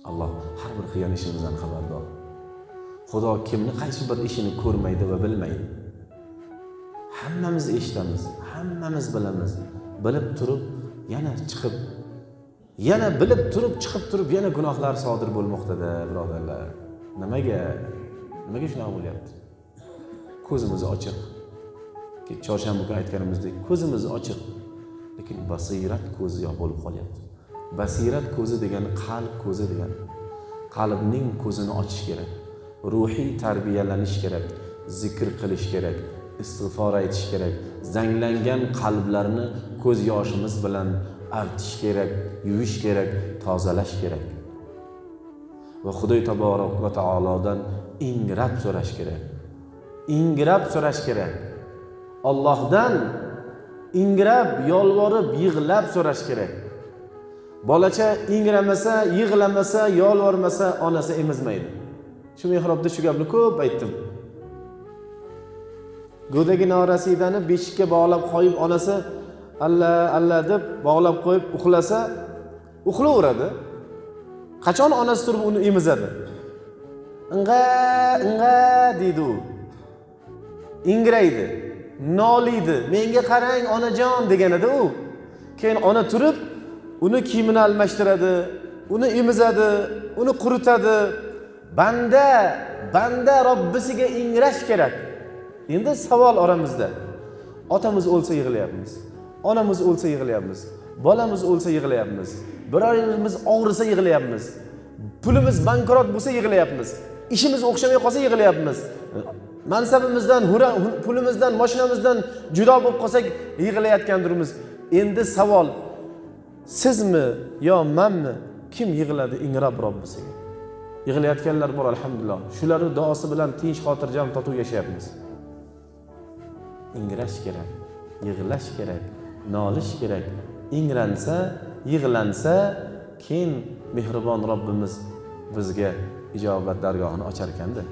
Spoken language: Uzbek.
Alloh har bir qilgan ishimizdan xabardor. Xudo kimni qaysi bir ishini ko'rmaydi va bilmaydi. Hammamiz eshitamiz, hammamiz bilamiz. Bilib turib yana chiqib, yana bilib turib chiqib turib yana gunohlar sodir bo'lmoqda-da, birodarlar. Nimaga shunaqa bo'lyapti? Ko'zimiz ochiq. Chorshanba kuni aytganimizdek, ko'zimiz ochiq, lekin basirat ko'zi yo'q bo'lib qolyapti. Basirat ko'zi degani qalb ko'zi degani. Qalbning ko'zini ochish kerak. Ruhiy tarbiyalanish kerak, zikr qilish kerak, istig'for aytish kerak. Zanglangan qalblarni ko'z yoshimiz bilan artish kerak, yuvish kerak, tozalash kerak. Va Xudo taborak va taolodan ingrab so'rash kerak. Ingrab so'rash kerak. Allohdan ingrab, yolvorib, yig'lab so'rash kerak. Bolacha ingramasa, yig'lamasa, yolvormasa onasi emizmaydi. Shu mehrobda shu gapni ko'p aytdim. Go'dagi norasidani beshikka bog'lab qo'yib onasi alla deb bog'lab qo'yib uxlasa, uxlaveradi. Qachon onasi turib uni emizadi? Inga deydi u. Ingraydi, noliydi. Menga qarang onajon deganida u. Keyin ona turib uni kiyimini almashtiradi, uni emizadi, uni quritadi. Banda Robbisiga ingrash kerak. Endi savol oramizda. Otamiz o'lsa yig'layapmiz. Onamiz o'lsa yig'layapmiz. Bolamiz o'lsa yig'layapmiz. Birorimiz og'risa yig'layapmiz. Pulimiz bankrot bo'lsa yig'layapmiz. Ishimiz o'xshamay qolsa yig'layapmiz. Mansabimizdan, pulimizdan, mashinamizdan judo bo'lib qolsak yig'layotgandirmiz. Endi savol, sizmi yo menmi? Kim yig'ladi ingrab Robbisiga? Yig'layotganlar bor, alhamdulillah. Shularning duosi bilan tinch xotirjam totuv yashayapmiz. Ingrash kerak, yig'lash kerak, nolish kerak. Ingransa, yig'lansa, keyin mehribon Robbimiz bizga ijobat dargohini ochar ekanda.